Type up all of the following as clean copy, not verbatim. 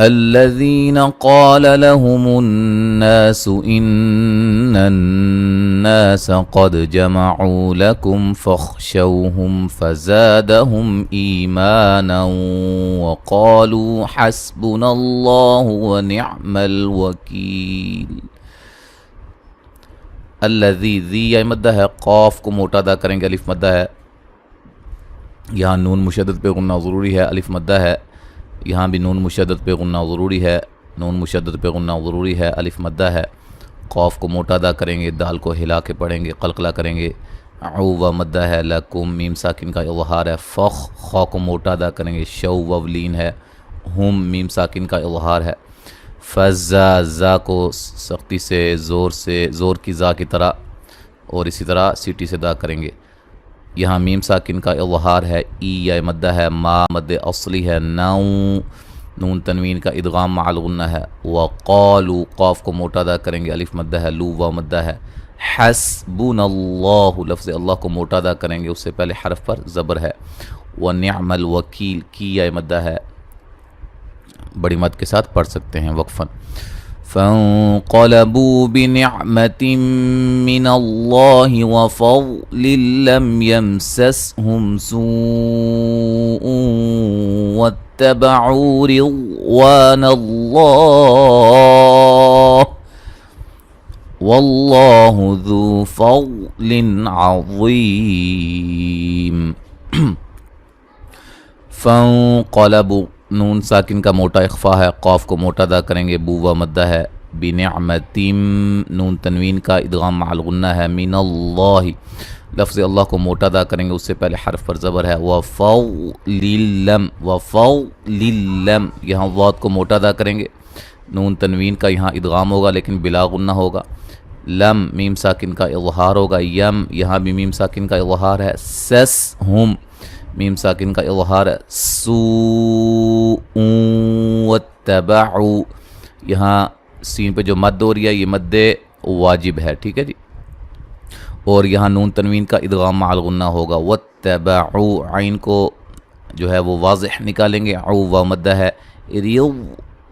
الذين قال لهم الناس إن الناس قد جمعوا لكم فاخشوهم فزادهم إيمانا وقالوا حسبنا الله ونعم الوكيل। الذي ذی یا مدہ ہے، قاف کو موٹا ادا کریں گے، الف مدہ ہے، یہاں نون مشدد پہ غنہ ضروری ہے، الف مدہ ہے، یہاں بھی نون مشدد پہ غنہ ضروری ہے، نون مشدد پہ غنہ ضروری ہے، الف مدہ ہے۔ قاف کو موٹا ادا کریں گے، دال کو ہلا کے پڑھیں گے، قلقلہ کریں گے۔ عو و مدہ ہے، لکم میم ساکن کا اظہار ہے۔ فخ خا کو موٹا ادا کریں گے، شو وولین ہے، ہم میم ساکن کا اظہار ہے۔ فزا زا کو سختی سے زور کی زا کی طرح اور اسی طرح سیٹی سے ادا کریں گے۔ یہاں میم ساکن کا اظہار ہے، ای یا مدہ ہے، ما مد اصلی ہے، نو نون تنوین کا ادغام مع الغنہ ہے۔ وقالو قاف کو موٹا ادا کریں گے، الف مدہ ہے، لو و مدہ ہے۔ حسبنا اللہ لفظ اللہ کو موٹا ادا کریں گے، اس سے پہلے حرف پر زبر ہے۔ ونعم الوکیل کی یا مدہ ہے، بڑی مد کے ساتھ پڑھ سکتے ہیں وقفاً۔ فانقلبوا بنعمة من الله وفضل لم يمسسهم سوء واتبعوا رضوان الله والله ذو فضل عظيم۔ فانقلبوا نون ساکن کا موٹا اخفا ہے، قاف کو موٹا ادا کریں گے، بو و مدہ ہے۔ بنعمتیم نون تنوین کا ادغام مع الغنہ ہے۔ من اللہ لفظ اللہ کو موٹا ادا کریں گے، اس سے پہلے حرف پر زبر ہے۔ وفضللم یہاں ضاد کو موٹا ادا کریں گے، نون تنوین کا یہاں ادغام ہوگا لیکن بلا غنہ ہوگا۔ لم میم ساکن کا اظہار ہوگا، یم یہاں بھی میم ساکن کا اظہار ہے۔ سس ہم میم ساکن کا اظہار ہے۔ سوء واتبعوا یہاں سین پہ جو مد ہو رہی ہے یہ مد واجب ہے، ٹھیک ہے جی، اور یہاں نون تنوین کا ادغام مع الغنہ ہوگا۔ واتبعوا عین کو جو ہے وہ واضح نکالیں گے، عو و مدہ ہے،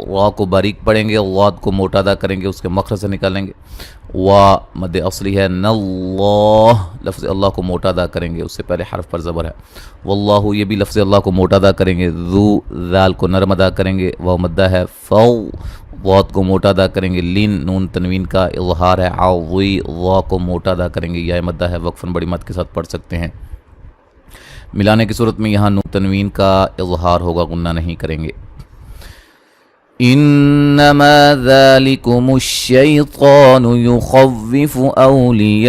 را کو باریک پڑھیں گے، غاد کو موٹا ادا کریں گے، اس کے مخرج سے نکالیں گے۔ وا مد اصلی ہے، ناللہ لفظ اللہ کو موٹا ادا کریں گے، اس سے پہلے حرف پر زبر ہے۔ واللہ یہ بھی لفظ اللہ کو موٹا ادا کریں گے، ذو ذال کو نرم ادا کریں گے، وہ مدہ ہے۔ فو ضاد کو موٹا ادا کریں گے، لن نون تنوین کا اظہار ہے، عظی ضا کو موٹا ادا کریں گے، یا مدہ ہے، وقفاً بڑی مد کے ساتھ پڑھ سکتے ہیں۔ ملانے کی صورت میں یہاں نون تنوین کا اظہار ہوگا، غنہ نہیں کریں گے. انما ذالکم الشیطان یخوف اولیاءہ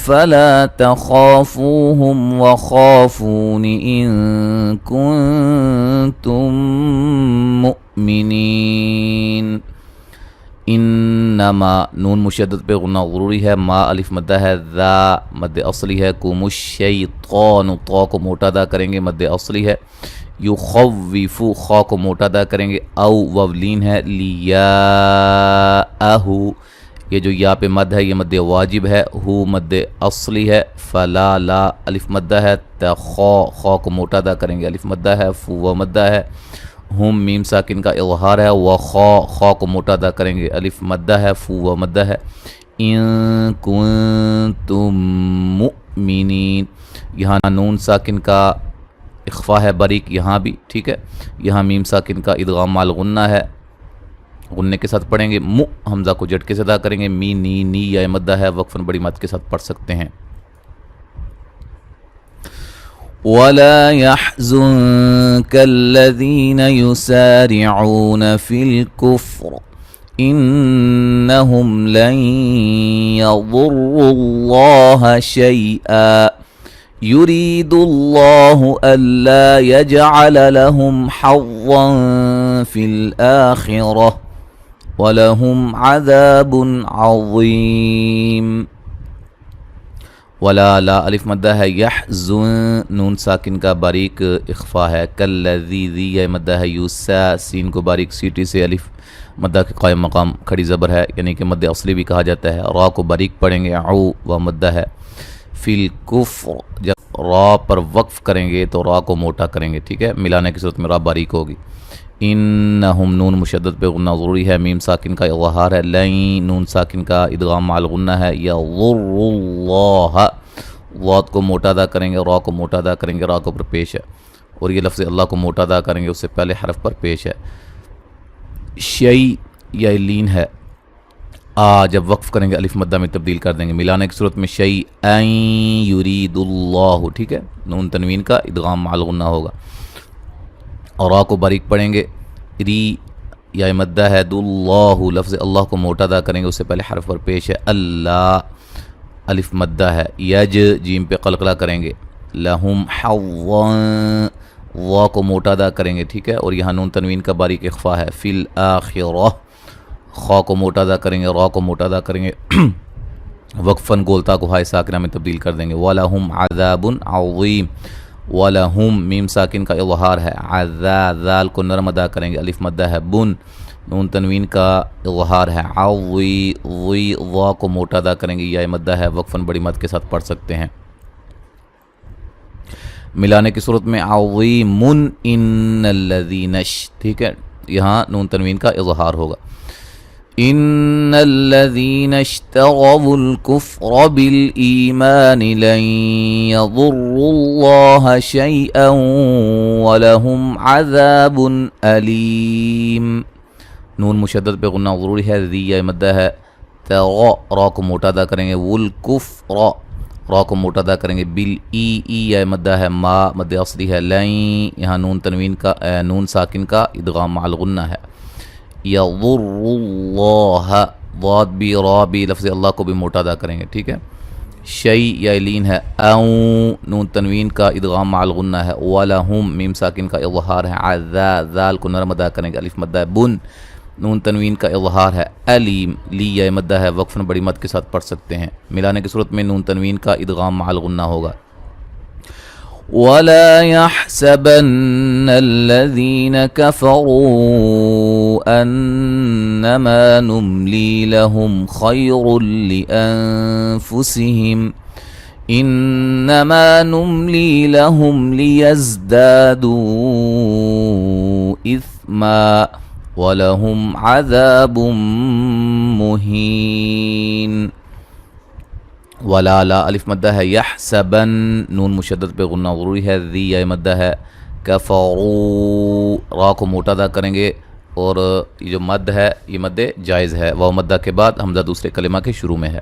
فلا تخافوہم وخافون ان کنتم مؤمنین. انما نون مشدد پہ غنہ ضروری ہے، ما الف مدہ ہے، ذا مد اصلی ہے، کم الشیطان طا کو موٹا ادا کریں گے، مد اصلی ہے. یخوف خا کو موٹا ادا کریں گے، او وولین ہے، لیاءہ یہ جو یا پہ مد ہے یہ مد واجب ہے، ہو مد اصلی ہے. فلا لا الف مدہ ہے، تخا خا کو موٹا ادا کریں گے، الف مدہ ہے، فو و مدہ ہے. ہم میم ساکن کا اظہار ہے، وخا خا کو موٹا ادا کریں گے، الف مدہ ہے، فو و مدہ ہے. ان کنتم مؤمنین یہاں نون ساکن کا اخفا ہے باریک، یہاں بھی ٹھیک ہے. یہاں میم ساکن کا ادغام مال غنہ ہے، غننے کے ساتھ پڑھیں گے. مو حمزہ کو جھٹکے سے ادا کریں گے، می نی نی یا مدہ ہے، وقفاً بڑی مد کے ساتھ پڑھ سکتے ہیں. وَلَا يَحْزُنكَ الَّذِينَ يُسَارِعُونَ فِي الْكُفْرِ إِنَّهُمْ لَن يَضُرُّوا اللَّهَ شَيْئًا يُرِيدُ اللَّهُ أَلَّا يَجْعَلَ لَهُمْ حَظًّا فِي الْآخِرَةِ وَلَهُمْ عَذَابٌ عَظِيمٌ. ولا لا الف مدہ ہے، یحزن نون ساکن کا باریک اخفا ہے، کالذی ذی یہ مدہ ہے، یوسا سین کو باریک سیٹی سے الف مدہ کے قائم مقام کھڑی زبر ہے، یعنی کہ مد اصلی بھی کہا جاتا ہے. را کو باریک پڑھیں گے، عو و مدہ ہے. فی الکفر جب را پر وقف کریں گے تو را کو موٹا کریں گے، ٹھیک ہے. ملانے کی صورت میں را باریک ہوگی. انہم نون مشدد پہ غنہ ضروری ہے، میم ساکن کا اظہار ہے. لین نون ساکن کا ادغام مع الغنہ ہے. یضر اللہ ضاد کو موٹا ادا کریں گے، را کو موٹا ادا کریں گے، را کو پر پیش ہے، اور یہ لفظ اللہ کو موٹا ادا کریں گے، اس سے پہلے حرف پر پیش ہے. شیء یا لین ہے، جب وقف کریں گے الف مدہ میں تبدیل کر دیں گے. ملانے کی صورت میں شیئا یرید اللہ، ٹھیک ہے. نون تنوین کا ادغام مع الغنہ ہوگا، اور را کو باریک پڑھیں گے. ری یا مدہ ہے، اللہ لفظ اللہ کو موٹا ادا کریں گے، اس سے پہلے حرف پر پیش ہے. اللہ الف مدہ ہے. یج جیم پہ قلقلہ کریں گے. لہم حظًا وا کو موٹا ادا کریں گے، ٹھیک ہے. اور یہاں نون تنوین کا باریک اخفا ہے. فی الآخرہ خا کو موٹا ادا کریں گے، را کو موٹا ادا کریں گے، وقفاً گولتا کو ہائے ساکنہ میں تبدیل کر دیں گے. وَلَهُمْ عَذَابٌ عَظِيمٌ وَلَهُمْ میم ساکن کا اظہار ہے. ذال کو نرم ادا کریں گے، الف مدہ ہے. بن نون تنوین کا اظہار ہے. عوی وی وا کو موٹا ادا کریں گے، یا مدہ ہے، وقفاً بڑی مد کے ساتھ پڑھ سکتے ہیں. ملانے کی صورت میں عظیم ان الذین، ٹھیک ہے. یہاں نون تنوین کا اظہار ہوگا. ان الذین اشتروا الكفر بالایمان لن يضروا اللہ شیئا ولہم عذاب علیم. نون مشدد پہ غنہ ضروری ہے، ذی یا مدہ ہے. را کو موٹا ادا کریں گے. والکفر را کو موٹا ادا کریں گے. بالای یا مدہ ہے، ما مد اصلی ہے. لن یہاں نون تنوین کا نون ساکن کا ادغام مع الغنہ ہے. یضر اللہ ضاد بھی را بھی لفظ اللہ کو بھی موٹا ادا کریں گے، ٹھیک ہے. شیء یا لین ہے. او نون تنوین کا ادغام مع الغنہ ہے. ولہم میم ساکن کا اظہار ہے. ذال کو نرم ادا کریں گے، الف مدہ ہے. بن نون تنوین کا اظہار ہے. علیم لی یا مدہ ہے، وقفاً بڑی مد کے ساتھ پڑھ سکتے ہیں. ملانے کی صورت میں نون تنوین کا ادغام مع الغنہ ہوگا. وَلَا يَحْسَبَنَّ الَّذِينَ كَفَرُوا أَنَّمَا نُمْلِي لَهُمْ خَيْرٌ لِأَنفُسِهِمْ إِنَّمَا نُمْلِي لَهُمْ لِيَزْدَادُوا إِثْمًا وَلَهُمْ عَذَابٌ مُهِينٌ. ولا لا الف مدہ ہے. یحسبن نون مشدد پہ غنہ ضروری ہے. ذی یا مدہ ہے. کفروا را کو موٹا ادا کریں گے، اور یہ جو مد ہے یہ مد جائز ہے. وہ مدہ کے بعد حمزہ دوسرے کلمہ کے شروع میں ہے.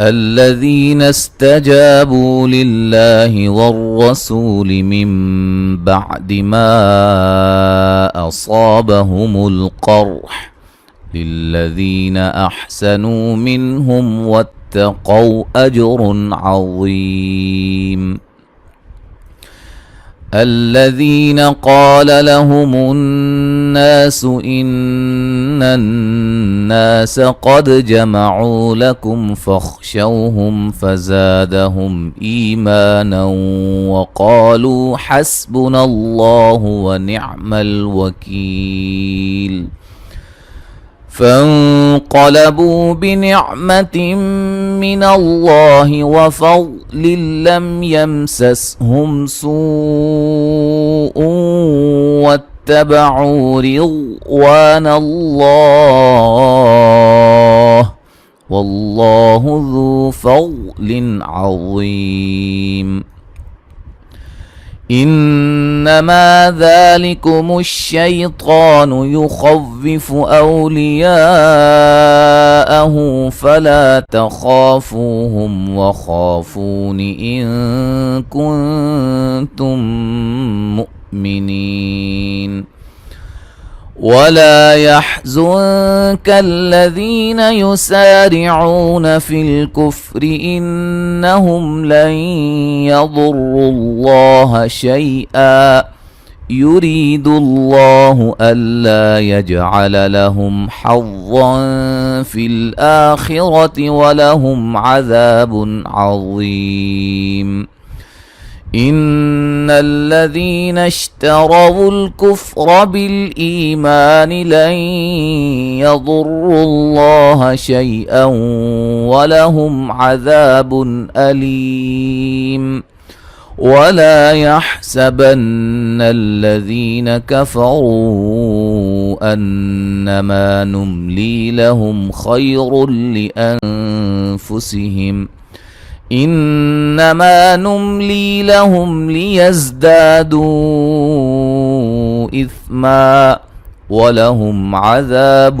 الذين استجابوا لله والرسول من بعد ما أصابهم القرح للذين أحسنوا منهم واتقوا أجر عظيم الذين قال لهم الناس إن الناس قد جمعوا لكم فاخشوهم فزادهم إيمانا وقالوا حسبنا الله ونعم الوكيل فانقلبوا بنعمة من الله وفضل لم يمسسهم سوء واتبعوا رضوان الله والله ذو فضل عظيم إنما ذلكم الشيطان يخوف أولياءه فلا تخافوهم وخافون إن كنتم مؤمنين ولا يحزنك الذين يسارعون في الكفر إنهم لن يضروا الله شيئا يريد الله ألا يجعل لهم حظا في الآخرة ولهم عذاب عظيم إن الذين اشتروا الكفر بالإيمان لن يضروا الله شيئا ولهم عذاب أليم ولا يحسبن الذين كفروا أنما نملي لهم خير لأنفسهم إنما نملي لهم ليزدادوا إثما ولهم عذاب